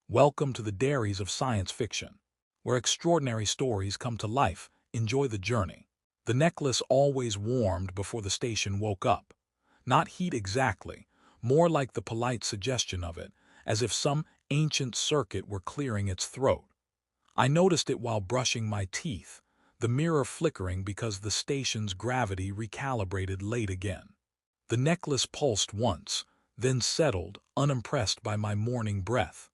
Welcome to the dairies of science fiction, where extraordinary stories come to life. Enjoy the journey. The necklace always warmed before the station woke up. Not heat exactly, more like the polite suggestion of it, as if some ancient circuit were clearing its throat. I noticed it while brushing my teeth, the mirror flickering because the station's gravity recalibrated late again. The necklace pulsed once, then settled, unimpressed by my morning breath.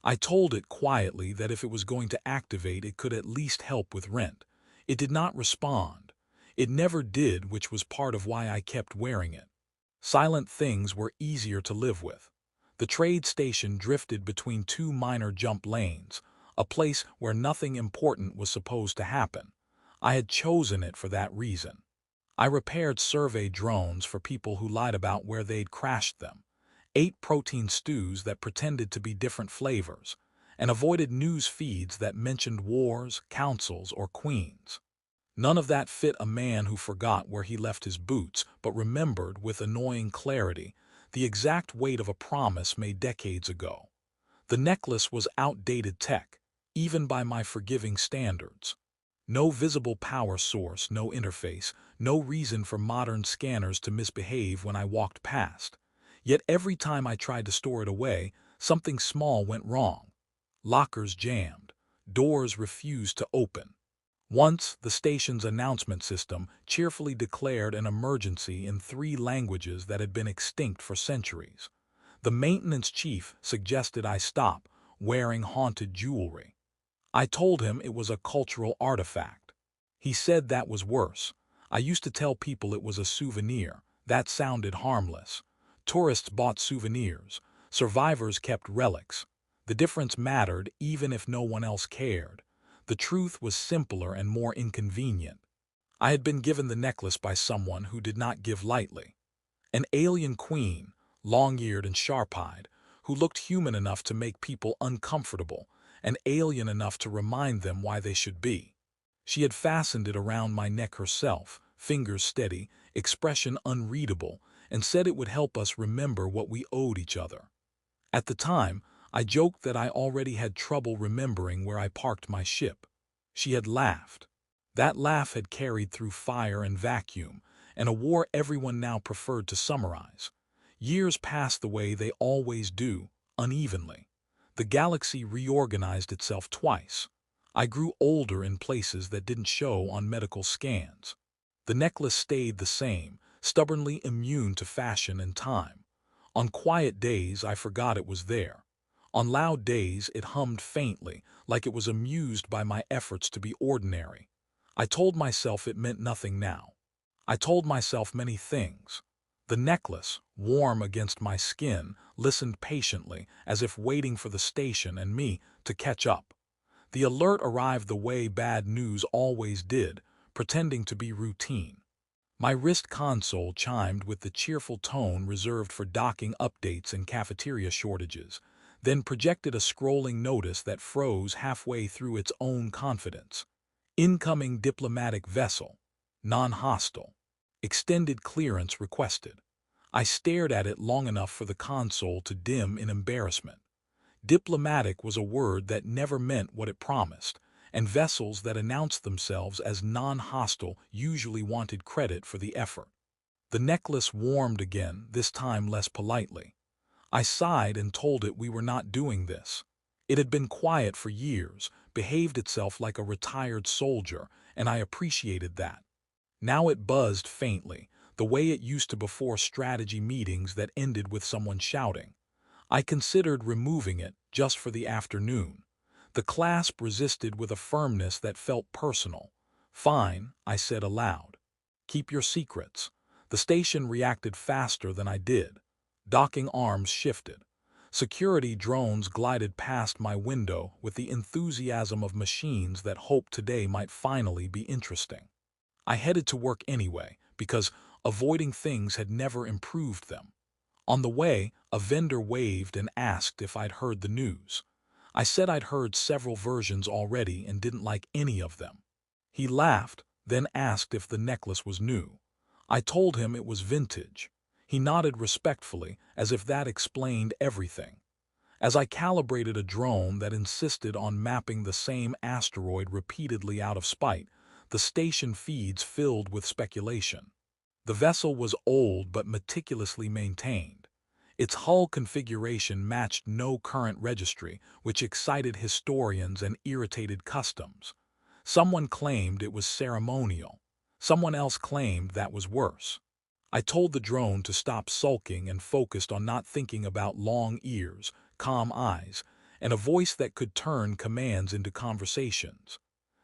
I told it quietly that if it was going to activate, it could at least help with rent. It did not respond. It never did, which was part of why I kept wearing it. Silent things were easier to live with. The trade station drifted between two minor jump lanes, a place where nothing important was supposed to happen. I had chosen it for that reason. I repaired survey drones for people who lied about where they'd crashed them, ate protein stews that pretended to be different flavors, and avoided news feeds that mentioned wars, councils, or queens. None of that fit a man who forgot where he left his boots but remembered with annoying clarity the exact weight of a promise made decades ago. The necklace was outdated tech, even by my forgiving standards. No visible power source, no interface, no reason for modern scanners to misbehave when I walked past. Yet every time I tried to store it away, something small went wrong. Lockers jammed. Doors refused to open. Once, the station's announcement system cheerfully declared an emergency in 3 languages that had been extinct for centuries. The maintenance chief suggested I stop wearing haunted jewelry. I told him it was a cultural artifact. He said that was worse. I used to tell people it was a souvenir. That sounded harmless. Tourists bought souvenirs. Survivors kept relics. The difference mattered even if no one else cared. The truth was simpler and more inconvenient. I had been given the necklace by someone who did not give lightly. An alien queen, long-eared and sharp-eyed, who looked human enough to make people uncomfortable, and alien enough to remind them why they should be. She had fastened it around my neck herself, fingers steady, expression unreadable, and said it would help us remember what we owed each other. At the time, I joked that I already had trouble remembering where I parked my ship. She had laughed. That laugh had carried through fire and vacuum, and a war everyone now preferred to summarize. Years passed the way they always do, unevenly. The galaxy reorganized itself twice. I grew older in places that didn't show on medical scans. The necklace stayed the same, stubbornly immune to fashion and time. On quiet days, I forgot it was there. On loud days, it hummed faintly, like it was amused by my efforts to be ordinary. I told myself it meant nothing now. I told myself many things. The necklace, warm against my skin, listened patiently, as if waiting for the station and me to catch up. The alert arrived the way bad news always did, pretending to be routine. My wrist console chimed with the cheerful tone reserved for docking updates and cafeteria shortages, then projected a scrolling notice that froze halfway through its own confidence. Incoming diplomatic vessel. Non-hostile. Extended clearance requested. I stared at it long enough for the console to dim in embarrassment. Diplomatic was a word that never meant what it promised, and vessels that announced themselves as non-hostile usually wanted credit for the effort. The necklace warmed again, this time less politely. I sighed and told it we were not doing this. It had been quiet for years, behaved itself like a retired soldier, and I appreciated that. Now it buzzed faintly, the way it used to before strategy meetings that ended with someone shouting. I considered removing it just for the afternoon. The clasp resisted with a firmness that felt personal. "Fine," I said aloud. "Keep your secrets." The station reacted faster than I did. Docking arms shifted. Security drones glided past my window with the enthusiasm of machines that hoped today might finally be interesting. I headed to work anyway, because avoiding things had never improved them. On the way, a vendor waved and asked if I'd heard the news. I said I'd heard several versions already and didn't like any of them. He laughed, then asked if the necklace was new. I told him it was vintage. He nodded respectfully, as if that explained everything. As I calibrated a drone that insisted on mapping the same asteroid repeatedly out of spite, the station feeds filled with speculation. The vessel was old but meticulously maintained. Its hull configuration matched no current registry, which excited historians and irritated customs. Someone claimed it was ceremonial. Someone else claimed that was worse. I told the drone to stop sulking and focused on not thinking about long ears, calm eyes, and a voice that could turn commands into conversations.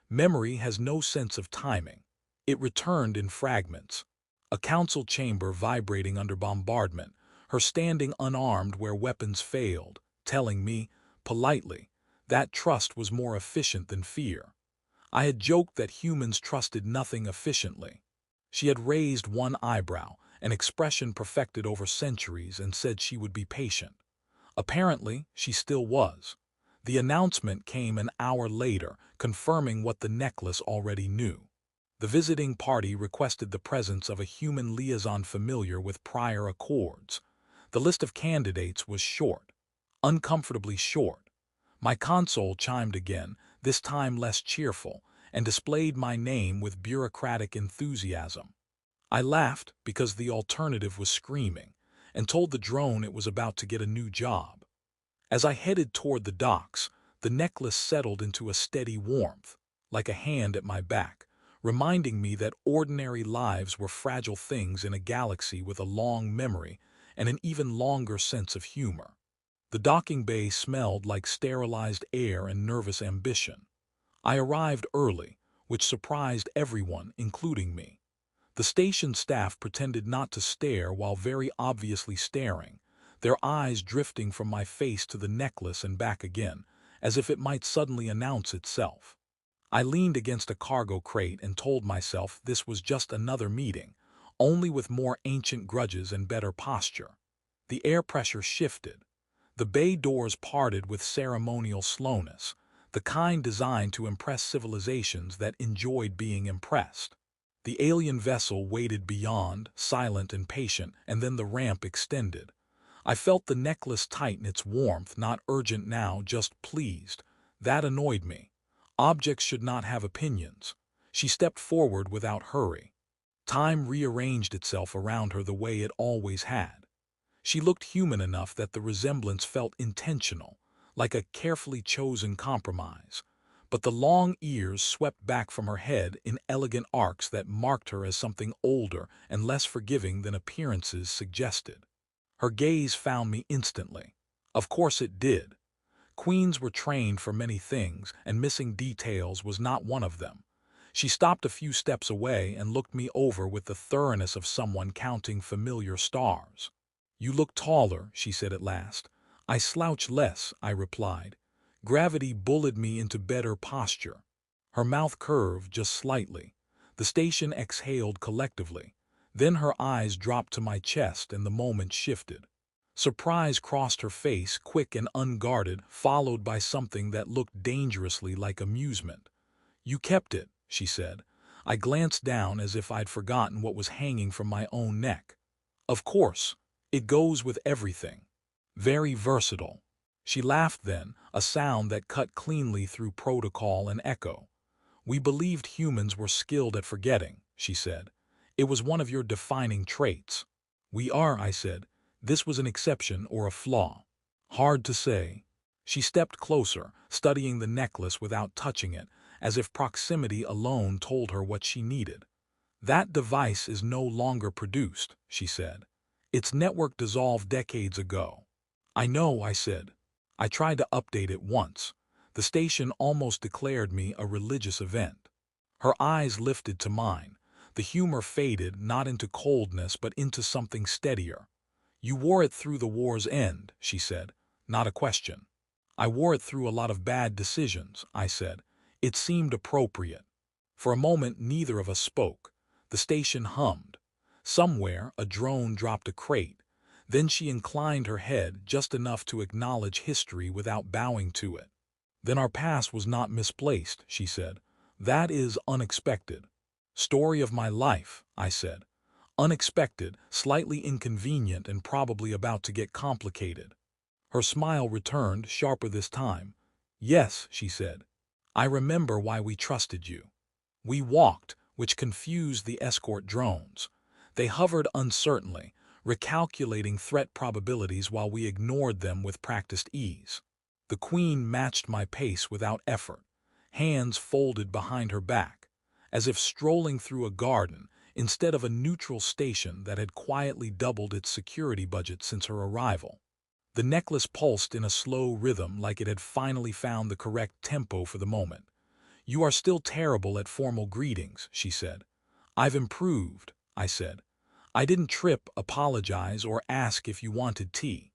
Memory has no sense of timing. It returned in fragments. A council chamber vibrating under bombardment, her standing unarmed where weapons failed, telling me, politely, that trust was more efficient than fear. I had joked that humans trusted nothing efficiently. She had raised one eyebrow, an expression perfected over centuries, and said she would be patient. Apparently, she still was. The announcement came an hour later, confirming what the necklace already knew. The visiting party requested the presence of a human liaison familiar with prior accords. The list of candidates was short, uncomfortably short. My console chimed again, this time less cheerful, and displayed my name with bureaucratic enthusiasm. I laughed because the alternative was screaming, and told the drone it was about to get a new job. As I headed toward the docks, the necklace settled into a steady warmth, like a hand at my back, reminding me that ordinary lives were fragile things in a galaxy with a long memory and an even longer sense of humor. The docking bay smelled like sterilized air and nervous ambition. I arrived early, which surprised everyone, including me. The station staff pretended not to stare while very obviously staring, their eyes drifting from my face to the necklace and back again, as if it might suddenly announce itself. I leaned against a cargo crate and told myself this was just another meeting, only with more ancient grudges and better posture. The air pressure shifted. The bay doors parted with ceremonial slowness, the kind designed to impress civilizations that enjoyed being impressed. The alien vessel waited beyond, silent and patient, and then the ramp extended. I felt the necklace tighten its warmth, not urgent now, just pleased. That annoyed me. Objects should not have opinions. She stepped forward without hurry. Time rearranged itself around her the way it always had. She looked human enough that the resemblance felt intentional, like a carefully chosen compromise. But the long ears swept back from her head in elegant arcs that marked her as something older and less forgiving than appearances suggested. Her gaze found me instantly. Of course it did. Queens were trained for many things, and missing details was not one of them. She stopped a few steps away and looked me over with the thoroughness of someone counting familiar stars. "You look taller," she said at last. "I slouch less," I replied. Gravity bullied me into better posture. Her mouth curved just slightly. The station exhaled collectively. Then her eyes dropped to my chest and the moment shifted. Surprise crossed her face, quick and unguarded, followed by something that looked dangerously like amusement. "You kept it," she said. I glanced down as if I'd forgotten what was hanging from my own neck. "Of course. It goes with everything. Very versatile." She laughed then, a sound that cut cleanly through protocol and echo. "We believed humans were skilled at forgetting," she said. "It was one of your defining traits." "We are," I said. This was an exception or a flaw. "Hard to say." She stepped closer, studying the necklace without touching it, as if proximity alone told her what she needed. "That device is no longer produced," she said. "Its network dissolved decades ago." "I know," I said. "I tried to update it once. The station almost declared me a religious event." Her eyes lifted to mine. The humor faded not into coldness but into something steadier. "You wore it through the war's end," she said. "Not a question." "I wore it through a lot of bad decisions," I said. It seemed appropriate. For a moment neither of us spoke. The station hummed. Somewhere a drone dropped a crate. Then she inclined her head just enough to acknowledge history without bowing to it. "Then our past was not misplaced," she said. "That is unexpected." "Story of my life," I said. "Unexpected, slightly inconvenient, and probably about to get complicated." Her smile returned, sharper this time. Yes, she said. I remember why we trusted you. We walked, which confused the escort drones. They hovered uncertainly, recalculating threat probabilities while we ignored them with practiced ease. The Queen matched my pace without effort, hands folded behind her back, as if strolling through a garden instead of a neutral station that had quietly doubled its security budget since her arrival. The necklace pulsed in a slow rhythm like it had finally found the correct tempo for the moment. You are still terrible at formal greetings, she said. I've improved, I said. I didn't trip, apologize, or ask if you wanted tea.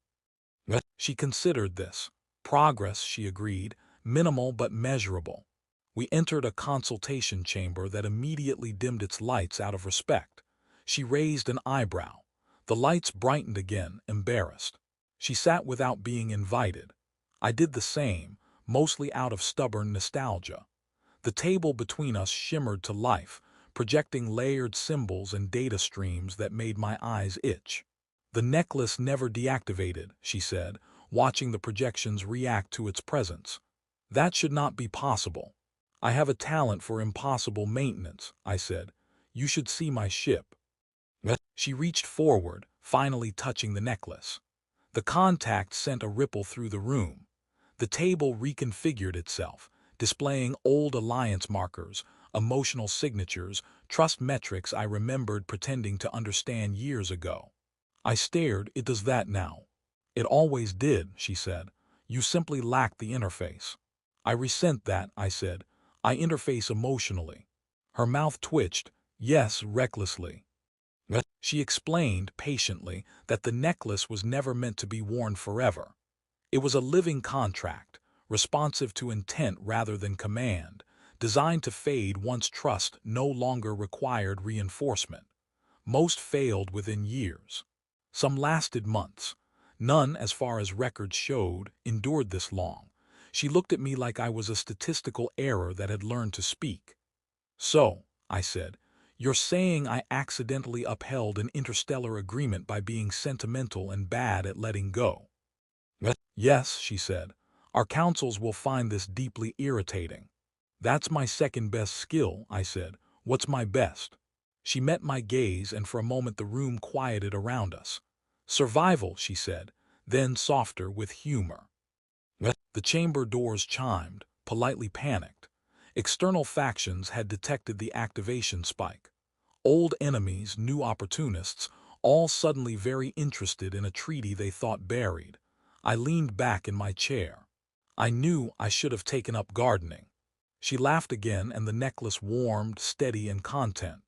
She considered this. Progress, she agreed, minimal but measurable. We entered a consultation chamber that immediately dimmed its lights out of respect. She raised an eyebrow. The lights brightened again, embarrassed. She sat without being invited. I did the same, mostly out of stubborn nostalgia. The table between us shimmered to life, projecting layered symbols and data streams that made my eyes itch. The necklace never deactivated, she said, watching the projections react to its presence. That should not be possible. I have a talent for impossible maintenance, I said. You should see my ship. She reached forward, finally touching the necklace. The contact sent a ripple through the room. The table reconfigured itself, displaying old alliance markers, emotional signatures, trust metrics I remembered pretending to understand years ago. I stared. It does that now. It always did, she said. You simply lack the interface. I resent that, I said. I interface emotionally. Her mouth twitched, yes, recklessly. She explained patiently that the necklace was never meant to be worn forever. It was a living contract, responsive to intent rather than command, designed to fade once trust no longer required reinforcement. Most failed within years. Some lasted months. None, as far as records showed, endured this long. She looked at me like I was a statistical error that had learned to speak. So, I said, you're saying I accidentally upheld an interstellar agreement by being sentimental and bad at letting go. Yes, she said. Our councils will find this deeply irritating. That's my second best skill, I said. What's my best? She met my gaze, and for a moment the room quieted around us. Survival, she said, then softer with humor. The chamber doors chimed, politely panicked. External factions had detected the activation spike. Old enemies, new opportunists, all suddenly very interested in a treaty they thought buried. I leaned back in my chair. I knew I should have taken up gardening. She laughed again, and the necklace warmed, steady in content.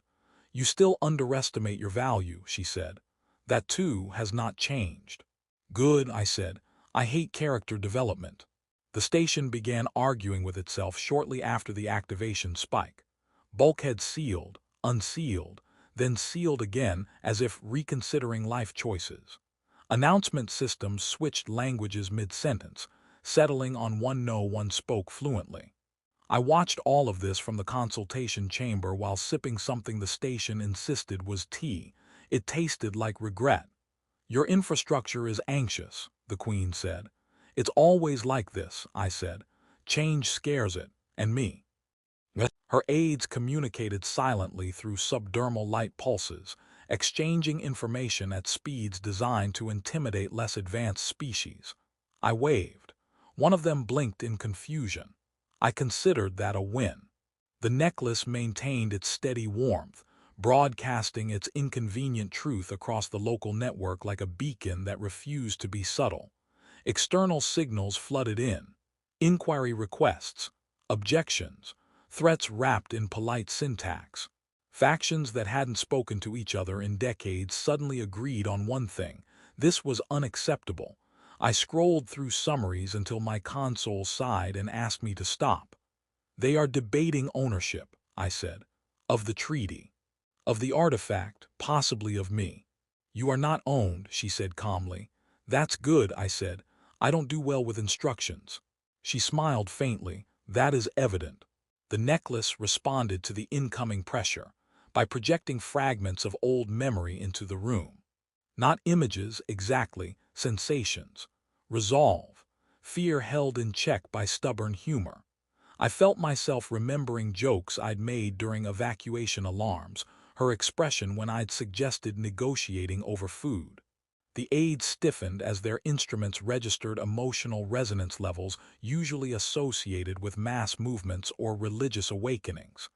You still underestimate your value, she said. That, too, has not changed. Good, I said. I hate character development. The station began arguing with itself shortly after the activation spike. Bulkhead sealed, unsealed, then sealed again as if reconsidering life choices. Announcement systems switched languages mid-sentence, settling on one no one spoke fluently. I watched all of this from the consultation chamber while sipping something the station insisted was tea. It tasted like regret. Your infrastructure is anxious, the Queen said. It's always like this, I said. Change scares it, and me. Her aides communicated silently through subdermal light pulses, exchanging information at speeds designed to intimidate less advanced species. I waved. One of them blinked in confusion. I considered that a win. The necklace maintained its steady warmth, broadcasting its inconvenient truth across the local network like a beacon that refused to be subtle. External signals flooded in. Inquiry requests, objections, threats wrapped in polite syntax. Factions that hadn't spoken to each other in decades suddenly agreed on one thing. This was unacceptable. I scrolled through summaries until my console sighed and asked me to stop. They are debating ownership, I said, of the treaty, of the artifact, possibly of me. You are not owned, she said calmly. That's good, I said. I don't do well with instructions. She smiled faintly. That is evident. The necklace responded to the incoming pressure by projecting fragments of old memory into the room. Not images exactly, sensations. resolve, fear held in check by stubborn humor. I felt myself remembering jokes I'd made during evacuation alarms, her expression when I'd suggested negotiating over food. The aides stiffened as their instruments registered emotional resonance levels usually associated with mass movements or religious awakenings.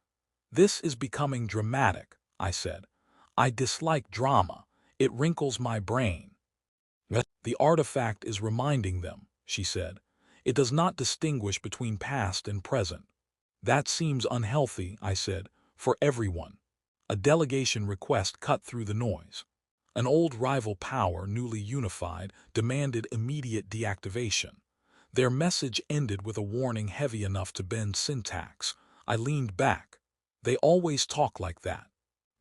"This is becoming dramatic," I said. "I dislike drama. It wrinkles my brain." "The artifact is reminding them," she said. "It does not distinguish between past and present." "That seems unhealthy," I said, "for everyone." A delegation request cut through the noise. An old rival power, newly unified, demanded immediate deactivation. Their message ended with a warning heavy enough to bend syntax. I leaned back. "They always talk like that."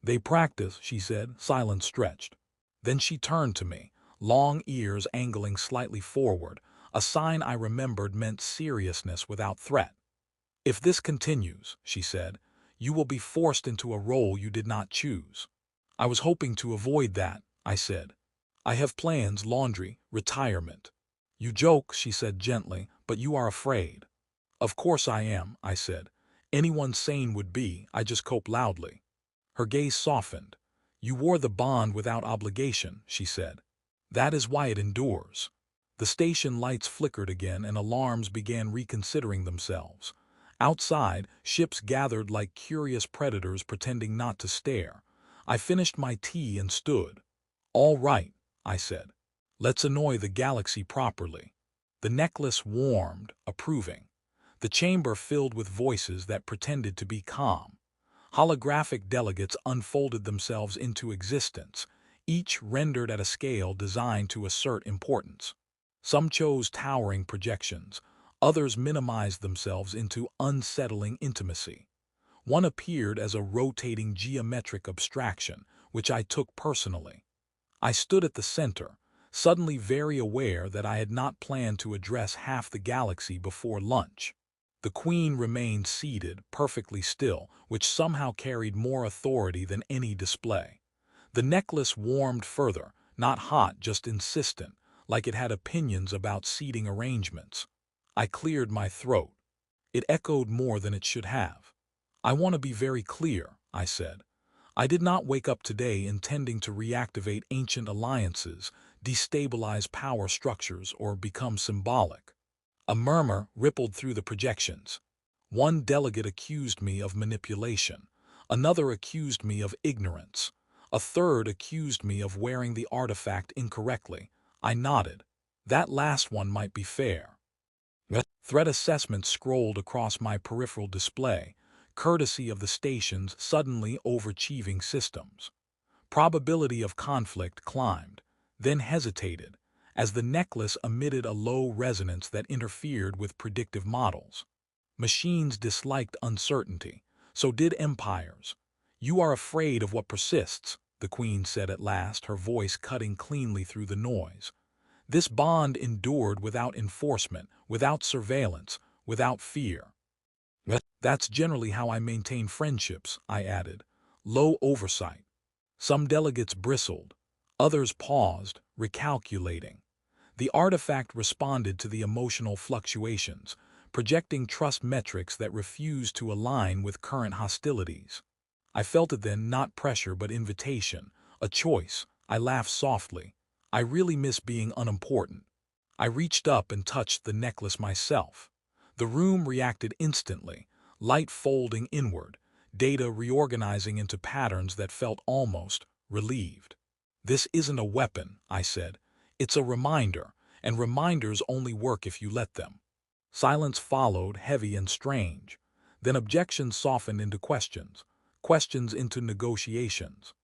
"They practice," she said, silence stretched. Then she turned to me, long ears angling slightly forward, a sign I remembered meant seriousness without threat. "If this continues," she said, "you will be forced into a role you did not choose." "I was hoping to avoid that," I said. "I have plans, laundry, retirement." "You joke," she said gently, "but you are afraid." "Of course I am," I said. "Anyone sane would be, I just cope loudly." Her gaze softened. "You wore the bond without obligation," she said. "That is why it endures." The station lights flickered again and alarms began reconsidering themselves. Outside, ships gathered like curious predators pretending not to stare. I finished my tea and stood. "All right," I said. "Let's annoy the galaxy properly." The necklace warmed, approving. The chamber filled with voices that pretended to be calm. Holographic delegates unfolded themselves into existence, each rendered at a scale designed to assert importance. Some chose towering projections, others minimized themselves into unsettling intimacy. One appeared as a rotating geometric abstraction, which I took personally. I stood at the center, suddenly very aware that I had not planned to address half the galaxy before lunch. The Queen remained seated, perfectly still, which somehow carried more authority than any display. The necklace warmed further, not hot, just insistent, like it had opinions about seating arrangements. I cleared my throat. It echoed more than it should have. "I want to be very clear," I said. "I did not wake up today intending to reactivate ancient alliances, destabilize power structures, or become symbolic." A murmur rippled through the projections. One delegate accused me of manipulation. Another accused me of ignorance. A third accused me of wearing the artifact incorrectly. I nodded. That last one might be fair. Threat assessment scrolled across my peripheral display, courtesy of the station's suddenly overachieving systems. Probability of conflict climbed, then hesitated, as the necklace emitted a low resonance that interfered with predictive models. Machines disliked uncertainty, so did empires. "You are afraid of what persists," the Queen said at last, her voice cutting cleanly through the noise. "This bond endured without enforcement, without surveillance, without fear." "That's generally how I maintain friendships," I added. "Low oversight." Some delegates bristled. Others paused, recalculating. The artifact responded to the emotional fluctuations, projecting trust metrics that refused to align with current hostilities. I felt it then, not pressure but invitation, a choice. I laughed softly. I really miss being unimportant. I reached up and touched the necklace myself. The room reacted instantly, light folding inward, data reorganizing into patterns that felt almost relieved. "This isn't a weapon," I said. "It's a reminder, and reminders only work if you let them." Silence followed, heavy and strange. Then objections softened into questions, questions into negotiations.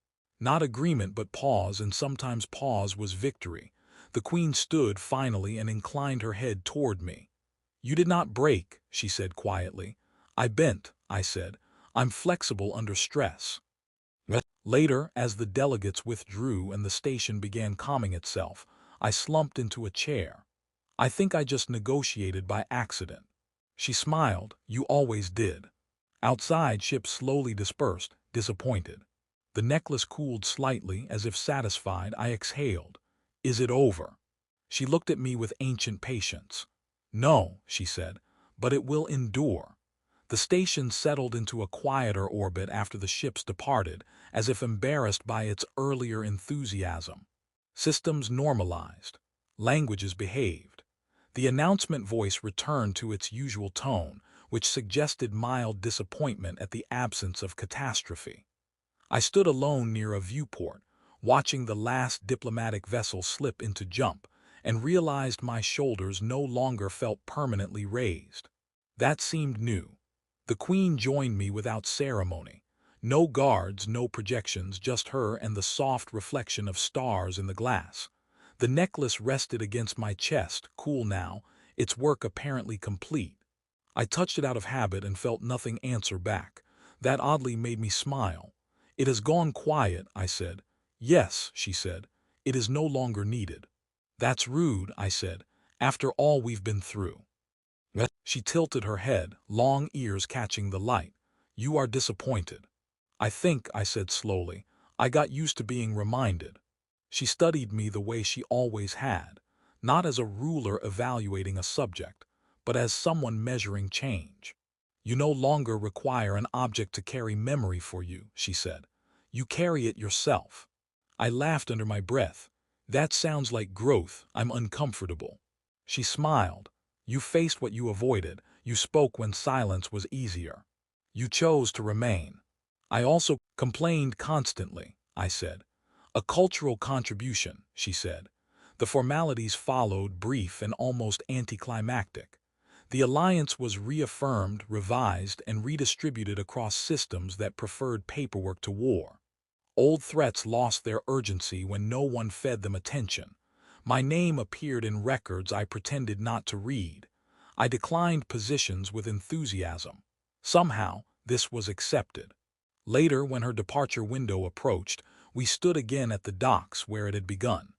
Not agreement but pause, and sometimes pause was victory. The Queen stood finally and inclined her head toward me. "You did not break," she said quietly. "I bent," I said. "I'm flexible under stress." Later, as the delegates withdrew and the station began calming itself, I slumped into a chair. "I think I just negotiated by accident." She smiled. "You always did." Outside, ships slowly dispersed, disappointed. The necklace cooled slightly, as if satisfied. I exhaled. "Is it over?" She looked at me with ancient patience. "No," she said, "but it will endure." The station settled into a quieter orbit after the ships departed, as if embarrassed by its earlier enthusiasm. Systems normalized. Languages behaved. The announcement voice returned to its usual tone, which suggested mild disappointment at the absence of catastrophe. I stood alone near a viewport, watching the last diplomatic vessel slip into jump, and realized my shoulders no longer felt permanently raised. That seemed new. The Queen joined me without ceremony. No guards, no projections, just her and the soft reflection of stars in the glass. The necklace rested against my chest, cool now, its work apparently complete. I touched it out of habit and felt nothing answer back. That oddly made me smile. "It has gone quiet," I said. "Yes," she said. "It is no longer needed." "That's rude," I said, "after all we've been through." She tilted her head, long ears catching the light. "You are disappointed." "I think," I said slowly, "I got used to being reminded." She studied me the way she always had, not as a ruler evaluating a subject, but as someone measuring change. "You no longer require an object to carry memory for you," she said. "You carry it yourself." I laughed under my breath. "That sounds like growth. I'm uncomfortable." She smiled. "You faced what you avoided. You spoke when silence was easier. You chose to remain." "I also complained constantly," I said. "A cultural contribution," she said. The formalities followed, brief and almost anticlimactic. The alliance was reaffirmed, revised, and redistributed across systems that preferred paperwork to war. Old threats lost their urgency when no one fed them attention. My name appeared in records I pretended not to read. I declined positions with enthusiasm. Somehow, this was accepted. Later, when her departure window approached, we stood again at the docks where it had begun.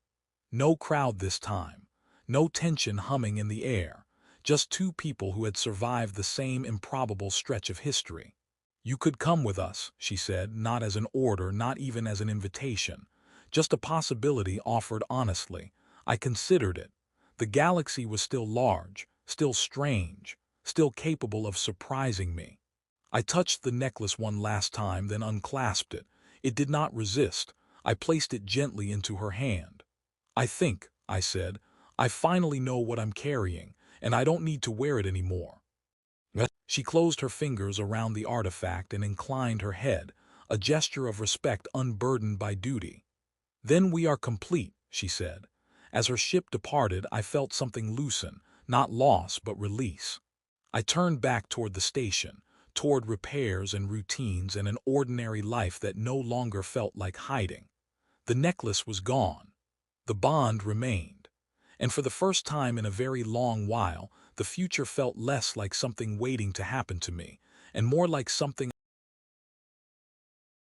No crowd this time. No tension humming in the air. Just two people who had survived the same improbable stretch of history. "You could come with us," she said, not as an order, not even as an invitation. Just a possibility offered honestly. I considered it. The galaxy was still large, still strange, still capable of surprising me. I touched the necklace one last time, then unclasped it. It did not resist. I placed it gently into her hand. "I think," I said, "I finally know what I'm carrying, and I don't need to wear it anymore." She closed her fingers around the artifact and inclined her head, a gesture of respect unburdened by duty. "Then we are complete," she said. As her ship departed, I felt something loosen, not loss but release. I turned back toward the station, toward repairs and routines and an ordinary life that no longer felt like hiding. The necklace was gone. The bond remained. And for the first time in a very long while, the future felt less like something waiting to happen to me, and more like something